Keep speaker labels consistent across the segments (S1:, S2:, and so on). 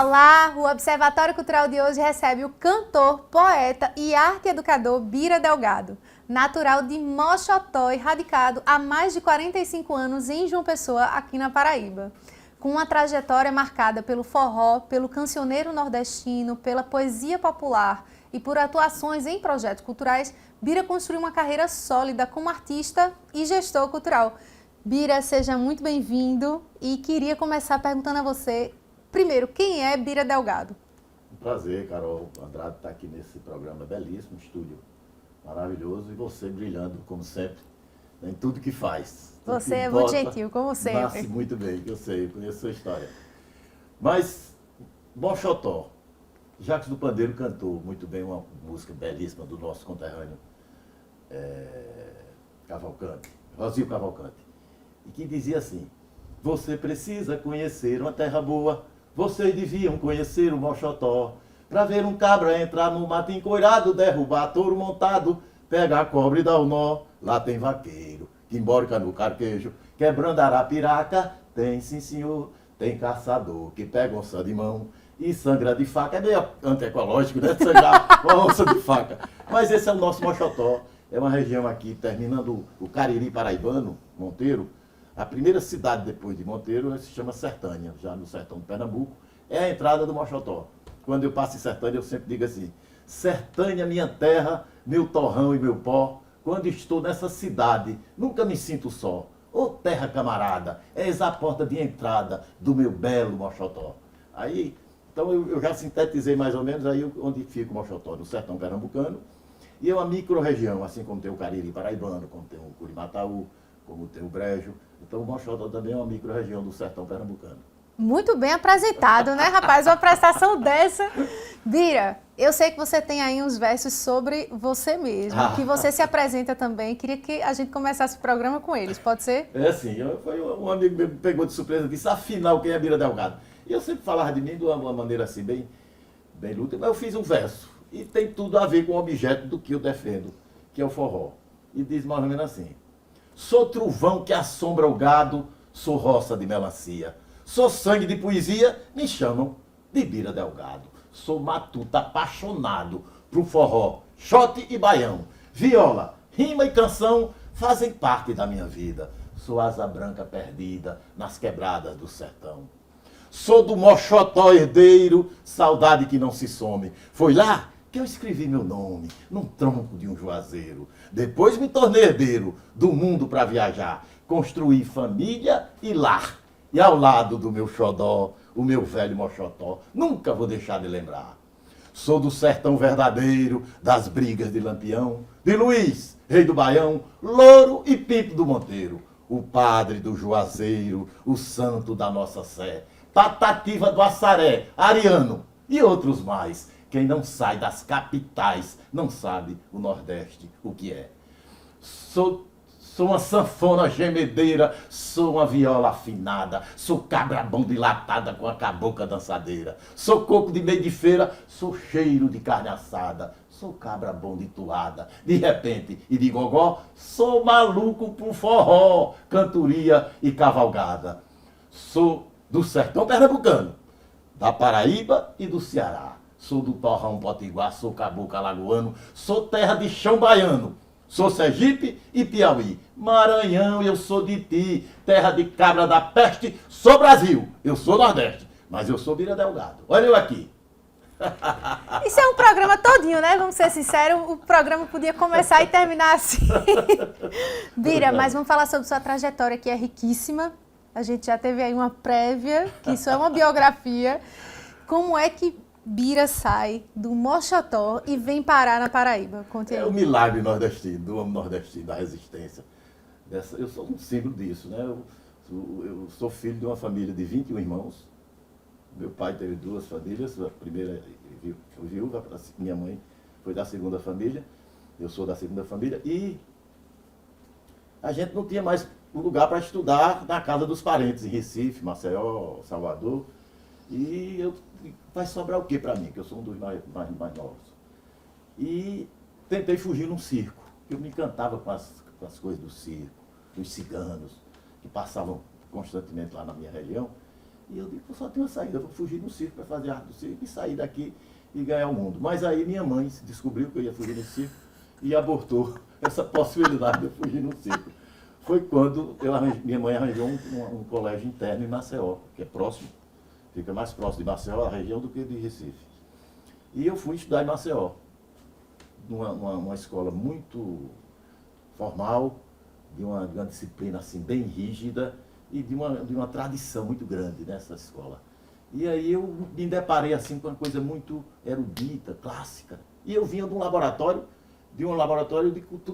S1: Olá, o Observatório Cultural de hoje recebe o cantor, poeta e arte educador Bira Delgado, natural de Moxotó e radicado há mais de 45 anos em João Pessoa, aqui na Paraíba. Com uma trajetória marcada pelo forró, pelo cancioneiro nordestino, pela poesia popular e por atuações em projetos culturais, Bira construiu uma carreira sólida como artista e gestor cultural. Bira, seja muito bem-vindo e queria começar perguntando a você, primeiro, quem é Bira Delgado?
S2: Um prazer, Carol Andrade, estar aqui nesse programa belíssimo, estúdio maravilhoso, e você brilhando, como sempre, em tudo que faz.
S1: Você é muito gentil, como sempre.
S2: Nasce muito bem, que eu sei, eu conheço a sua história. Mas, Moxotó, Jacques do Pandeiro cantou muito bem uma música belíssima do nosso conterrâneo Cavalcante, Rosio Cavalcante, e que dizia assim: você precisa conhecer uma terra boa, vocês deviam conhecer o Moxotó, pra ver um cabra entrar no mato encoirado, derrubar touro montado, pegar cobre e dar o nó. Lá tem vaqueiro, que emborca no carquejo, quebrando arapiraca, tem sim senhor, tem caçador, que pega onça de mão e sangra de faca. É meio antiecológico, né, sangrar uma onça de faca. Mas esse é o nosso Moxotó, é uma região aqui, terminando o Cariri paraibano, Monteiro. A primeira cidade depois de Monteiro se chama Sertânia, já no sertão de Pernambuco, é a entrada do Moxotó. Quando eu passo em Sertânia, eu sempre digo assim: Sertânia, minha terra, meu torrão e meu pó, quando estou nessa cidade, nunca me sinto só. Ô terra camarada, és a porta de entrada do meu belo Moxotó. Aí, então eu já sintetizei mais ou menos aí onde fica o Moxotó, no sertão pernambucano, e é uma micro-região, assim como tem o Cariri paraibano, como tem o Curimataú, como tem o Brejo. Então o Moxotó também é uma micro-região do sertão pernambucano.
S1: Muito bem apresentado, né, rapaz? Uma prestação dessa. Bira, eu sei que você tem aí uns versos sobre você mesmo, que você se apresenta também. Queria que a gente começasse o programa com eles, pode ser?
S2: É assim, foi um amigo meu que me pegou de surpresa e disse: afinal, quem é Bira Delgado? E eu sempre falava de mim de uma maneira assim, bem luta, mas eu fiz um verso. E tem tudo a ver com o objeto do que eu defendo, que é o forró. E diz mais ou menos assim: sou trovão que assombra o gado, sou roça de melancia. Sou sangue de poesia, me chamam de Bira Delgado. Sou matuto apaixonado pro forró, xote e baião. Viola, rima e canção fazem parte da minha vida. Sou asa branca perdida nas quebradas do sertão. Sou do Moxotó herdeiro, saudade que não se some. Foi lá que eu escrevi meu nome, num tronco de um juazeiro. Depois me tornei herdeiro do mundo para viajar. Construí família e lar. E ao lado do meu xodó, o meu velho Moxotó, nunca vou deixar de lembrar. Sou do sertão verdadeiro, das brigas de Lampião, de Luiz, rei do Baião, Louro e Pipo do Monteiro, o padre do Juazeiro, o santo da nossa sé, Patativa do Assaré, Ariano e outros mais. Quem não sai das capitais não sabe o Nordeste o que é. Sou uma sanfona gemedeira, sou uma viola afinada, sou cabra bom dilatada com a cabocla dançadeira, sou coco de meio de feira, sou cheiro de carne assada, sou cabra bom de toada, de repente e de gogó, sou maluco pro forró, cantoria e cavalgada. Sou do sertão pernambucano, da Paraíba e do Ceará, sou do torrão potiguar, sou caboclo alagoano, sou terra de chão baiano. Sou Sergipe e Piauí, Maranhão, eu sou de ti, terra de cabra da peste, sou Brasil, eu sou Nordeste, mas eu sou Bira Delgado. Olha eu aqui.
S1: Isso é um programa todinho, né? Vamos ser sinceros, o programa podia começar e terminar assim. Bira, mas vamos falar sobre sua trajetória, que é riquíssima. A gente já teve aí uma prévia, que isso é uma biografia. Como é que Bira sai do Moxotó e vem parar na Paraíba? Conte aí.
S2: É o milagre nordestino, do homem nordestino, da resistência. Eu sou um símbolo disso, né? Eu sou filho de uma família de 21 irmãos. Meu pai teve duas famílias, a primeira foi viúva, minha mãe foi da segunda família, eu sou da segunda família, e a gente não tinha mais lugar para estudar na casa dos parentes, em Recife, Maceió, Salvador. E vai sobrar o que para mim, que eu sou um dos mais novos. E tentei fugir num circo. Eu me encantava com as coisas do circo, dos ciganos, que passavam constantemente lá na minha região. E eu digo, eu só tenho uma saída, eu vou fugir no circo para fazer arte do circo e sair daqui e ganhar o mundo. Mas aí minha mãe descobriu que eu ia fugir no circo e abortou essa possibilidade de eu fugir no circo. Foi quando minha mãe arranjou um colégio interno em Maceió, que é próximo, fica mais próximo de Maceió, a região, do que de Recife. E eu fui estudar em Maceió, numa escola muito formal, de uma disciplina assim, bem rígida e de uma tradição muito grande nessa escola. E aí eu me deparei assim com uma coisa muito erudita, clássica. E eu vinha de um laboratório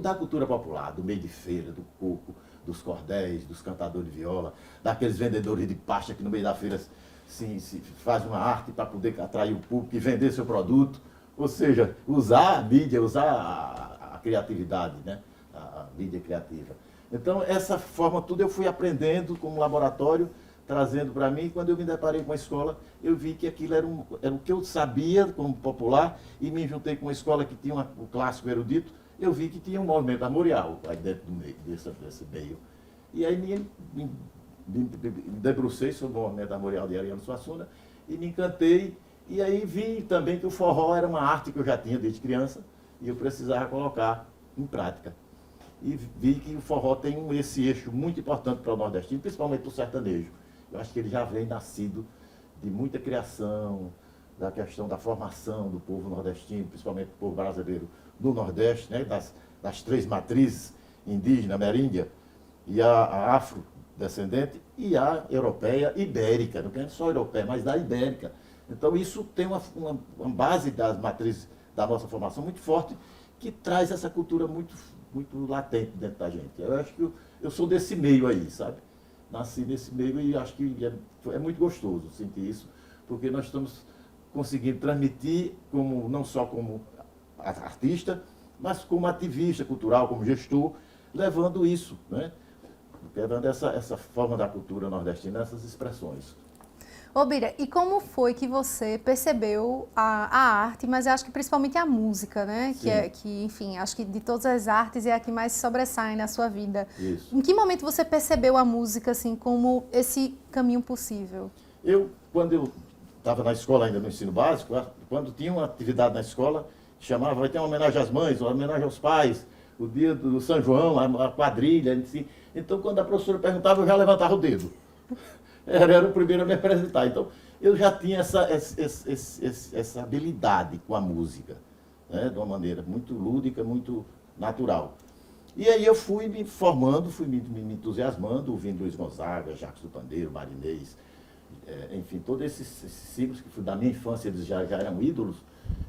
S2: da cultura popular, do meio de feira, do coco, dos cordéis, dos cantadores de viola, daqueles vendedores de pasta que no meio da feira se faz uma arte para poder atrair o público e vender seu produto. Ou seja, usar a mídia, usar a criatividade, né? A mídia criativa. Então, essa forma tudo eu fui aprendendo como laboratório, trazendo para mim. Quando eu me deparei com a escola, eu vi que aquilo era o que eu sabia como popular, e me juntei com uma escola que tinha o clássico erudito. Eu vi que tinha um movimento armorial aí dentro do meio, desse meio. E aí me debrucei sobre o movimento armorial de Ariano Suassuna e me encantei. E aí vi também que o forró era uma arte que eu já tinha desde criança e eu precisava colocar em prática. E vi que o forró tem esse eixo muito importante para o nordestino, principalmente para o sertanejo. Eu acho que ele já vem nascido de muita criação, da questão da formação do povo nordestino, principalmente do povo brasileiro do Nordeste, né, das três matrizes, indígena, ameríndia, e a afrodescendente, e a europeia ibérica, não é só europeia, mas da ibérica. Então isso tem uma base das matrizes da nossa formação muito forte, que traz essa cultura muito latente dentro da gente. Eu acho que eu sou desse meio aí, sabe? Nasci nesse meio e acho que é muito gostoso sentir isso, porque nós estamos conseguindo transmitir, não só como artista, mas como ativista cultural, como gestor, levando isso, né? Levando essa forma da cultura nordestina, essas expressões.
S1: Ô Bira, e como foi que você percebeu a arte, mas eu acho que principalmente a música, né? Enfim, acho que de todas as artes é a que mais sobressai na sua vida.
S2: Isso.
S1: Em que momento você percebeu a música assim como esse caminho possível?
S2: Quando eu estava na escola ainda no ensino básico, quando tinha uma atividade na escola, chamava, vai ter uma homenagem às mães, uma homenagem aos pais, o dia do São João, a quadrilha, assim. Então quando a professora perguntava, eu já levantava o dedo. Era o primeiro a me apresentar. Então, eu já tinha essa habilidade com a música, né, de uma maneira muito lúdica, muito natural. E aí eu fui me formando, fui me entusiasmando, ouvindo Luiz Gonzaga, Jacques do Pandeiro, Marinês, enfim, todos esses símbolos que da minha infância eles já eram ídolos.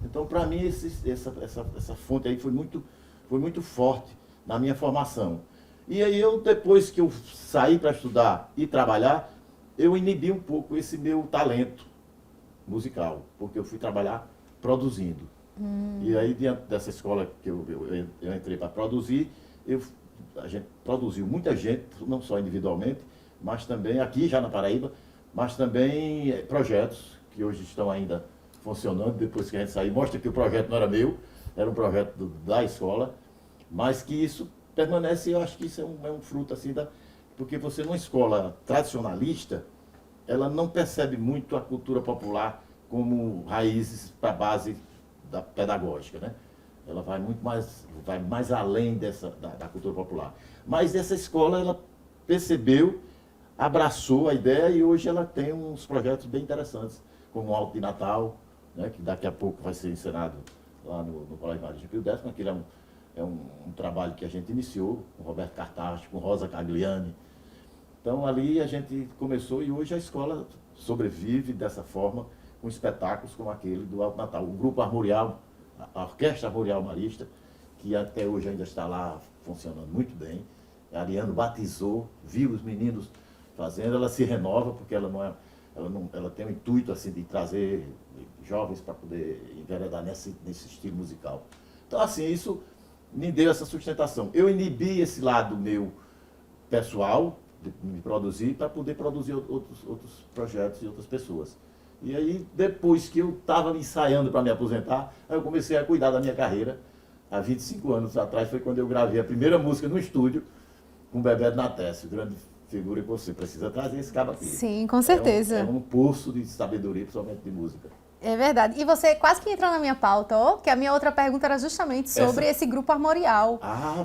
S2: Então, para mim, essa fonte aí foi muito forte na minha formação. E aí depois que eu saí para estudar e trabalhar, eu inibi um pouco esse meu talento musical, porque eu fui trabalhar produzindo. E aí, diante dessa escola que eu entrei para produzir, a gente produziu muita gente, não só individualmente, mas também aqui já na Paraíba, mas também projetos que hoje estão ainda funcionando, depois que a gente saiu. Mostra que o projeto não era meu, era um projeto da escola, mas que isso permanece. Eu acho que isso é um fruto assim porque você numa escola tradicionalista, ela não percebe muito a cultura popular como raízes para a base da pedagógica, né? Ela vai mais além da cultura popular. Mas essa escola, ela percebeu, abraçou a ideia e hoje ela tem uns projetos bem interessantes, como o Alto de Natal, né, que daqui a pouco vai ser encenado lá no Colégio Maria Pio X, aquele é um trabalho que a gente iniciou com Roberto Cartacho, com Rosa Cagliani. Então ali a gente começou e hoje a escola sobrevive dessa forma, com espetáculos como aquele do Alto Natal. O grupo armorial, a Orquestra Armorial Marista, que até hoje ainda está lá funcionando muito bem. A Ariano batizou, viu os meninos fazendo, ela se renova, porque ela tem o intuito assim, de trazer jovens para poder enveredar nesse estilo musical. Então assim, isso me deu essa sustentação. Eu inibi esse lado meu pessoal, de me produzir, para poder produzir outros projetos e outras pessoas. E aí, depois que eu estava ensaiando para me aposentar, eu comecei a cuidar da minha carreira. Há 25 anos atrás foi quando eu gravei a primeira música no estúdio com o Bebeto Natécio, grande figura que você precisa trazer esse cabo aqui.
S1: Sim, com certeza.
S2: É um pulso de sabedoria, principalmente de música.
S1: É verdade. E você quase que entrou na minha pauta, ó, que a minha outra pergunta era justamente sobre esse grupo armorial.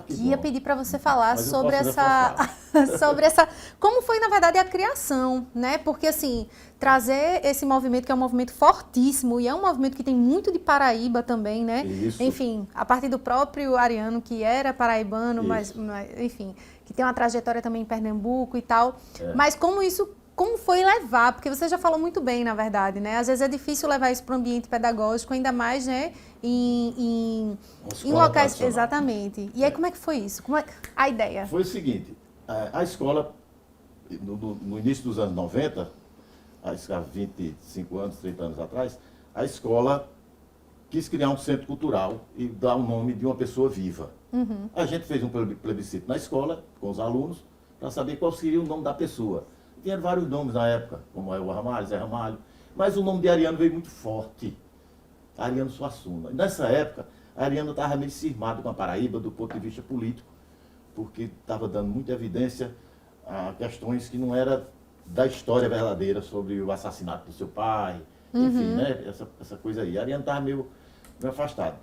S2: Que
S1: ia
S2: bom.
S1: pedir para você falar
S2: Mas eu
S1: sobre
S2: posso
S1: sobre essa, como foi na verdade a criação, né? Porque assim, trazer esse movimento que é um movimento fortíssimo e é um movimento que tem muito de Paraíba também, né?
S2: Isso.
S1: Enfim, a partir do próprio Ariano, que era paraibano, mas enfim, que tem uma trajetória também em Pernambuco e tal. Mas como foi levar? Porque você já falou muito bem, na verdade, né? Às vezes é difícil levar isso para o ambiente pedagógico, ainda mais, né? Em locais. Exatamente. E aí, como é que foi isso? Como é a ideia?
S2: Foi o seguinte, a escola, no início dos anos 90, há 25 anos, 30 anos atrás, a escola quis criar um centro cultural e dar o nome de uma pessoa viva. A gente fez um plebiscito na escola, com os alunos, para saber qual seria o nome da pessoa. Tinha vários nomes na época, como é o Ramalho, Zé Ramalho, mas o nome de Ariano veio muito forte, Ariano Suassuna. Nessa época, Ariano estava meio cismado com a Paraíba do ponto de vista político, porque estava dando muita evidência a questões que não eram da história verdadeira sobre o assassinato do seu pai, enfim, né, essa coisa aí. Ariano estava meio afastado.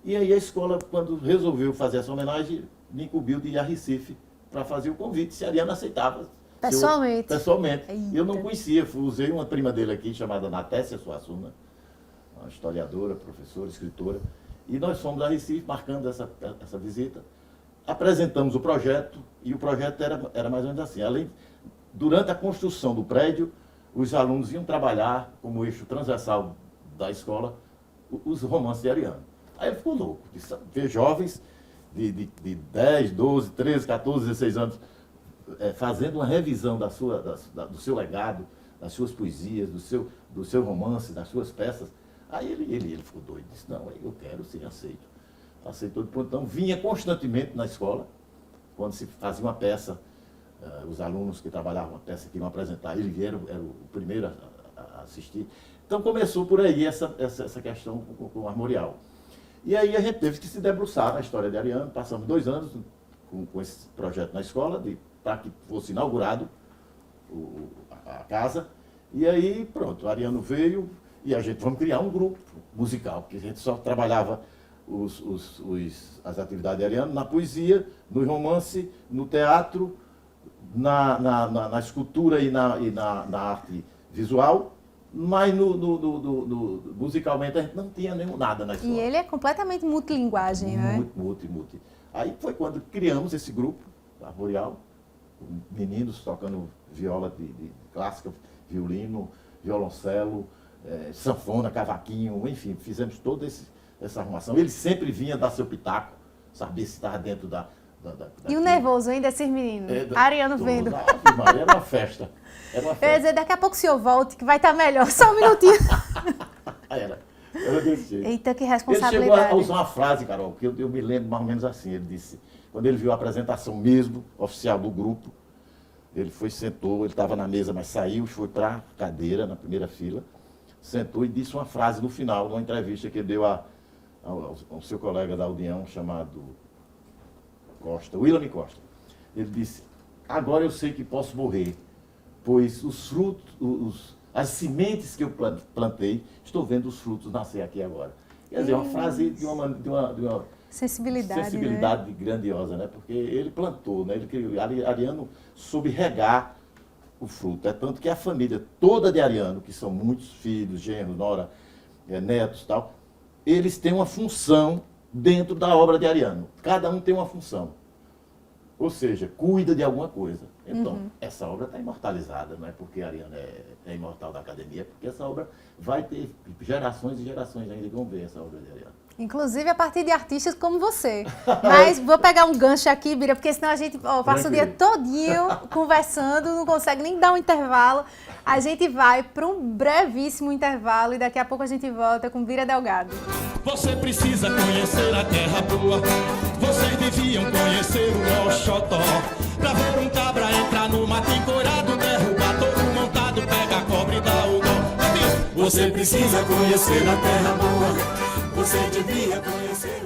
S2: E aí a escola, quando resolveu fazer essa homenagem, me incumbiu de ir a Recife para fazer o convite, se Ariano aceitava.
S1: Pessoalmente?
S2: Pessoalmente.
S1: Eita.
S2: Eu não conhecia, usei uma prima dele aqui, chamada Natécia Suassuna, uma historiadora, professora, escritora, e nós fomos a Recife marcando essa visita, apresentamos o projeto, e o projeto era mais ou menos assim. Durante a construção do prédio, os alunos iam trabalhar como eixo transversal da escola os romances de Ariano. Aí ele ficou louco, de ver jovens de 10, 12, 13, 14, 16 anos, fazendo uma revisão do seu legado, das suas poesias, do seu romance, das suas peças. Aí ele ficou doido, disse, não, eu quero sim, aceito. Aceitou, então vinha constantemente na escola, quando se fazia uma peça, os alunos que trabalhavam a peça que iam apresentar, ele era o primeiro a assistir. Então começou por aí essa questão com o armorial. E aí a gente teve que se debruçar na história de Ariano, passamos 2 anos com esse projeto na escola, para que fosse inaugurado a casa. E aí, pronto, o Ariano veio e a gente vamos criar um grupo musical, porque a gente só trabalhava as atividades de Ariano na poesia, no romance, no teatro, na escultura e na arte visual, mas musicalmente a gente não tinha nada na escola.
S1: E ele é completamente multilinguagem, né?
S2: Multi. Aí foi quando criamos esse grupo, armorial, meninos tocando viola de clássica, violino, violoncelo, sanfona, cavaquinho, enfim, fizemos toda essa arrumação. Ele sempre vinha dar seu pitaco, saber se estava dentro
S1: E o nervoso, hein, desses meninos? Ariano vendo.
S2: Era uma festa.
S1: Eu ia dizer, daqui a pouco o senhor volte, que vai estar melhor. Só um minutinho.
S2: Era desse jeito.
S1: Eita, que
S2: Ele
S1: responsabilidade.
S2: chegou a usar uma frase, Carol, que eu me lembro mais ou menos assim. Ele disse, quando ele viu a apresentação mesmo, oficial do grupo, ele sentou, ele estava na mesa, mas saiu, foi para a cadeira, na primeira fila, sentou e disse uma frase no final, numa entrevista que ele deu ao seu colega da União, chamado William Costa. Ele disse, agora eu sei que posso morrer, pois os frutos, as sementes que eu plantei, estou vendo os frutos nascer aqui agora. Quer dizer, uma frase de uma
S1: sensibilidade,
S2: né? Grandiosa, né? Porque ele plantou, né? Ele criou, Ariano soube regar o fruto. É tanto que a família toda de Ariano, que são muitos filhos, genros, nora, netos e tal, eles têm uma função dentro da obra de Ariano. Cada um tem uma função. Ou seja, cuida de alguma coisa. Então, essa obra está imortalizada, não é porque Ariano é imortal da academia, é porque essa obra vai ter gerações e gerações ainda que vão ver essa obra de Ariano.
S1: Inclusive a partir de artistas como você. Mas vou pegar um gancho aqui, Bira, porque senão a gente passa o dia todinho conversando, não consegue nem dar um intervalo. A gente vai para um brevíssimo intervalo e daqui a pouco a gente volta com Bira Delgado.
S3: Você precisa conhecer a terra boa, vocês deviam conhecer o Oxotó. Pra ver um cabra entrar no mato encorado, derrubar todo montado, pega a cobra e dá o nó. Você precisa conhecer a terra boa, você devia conhecer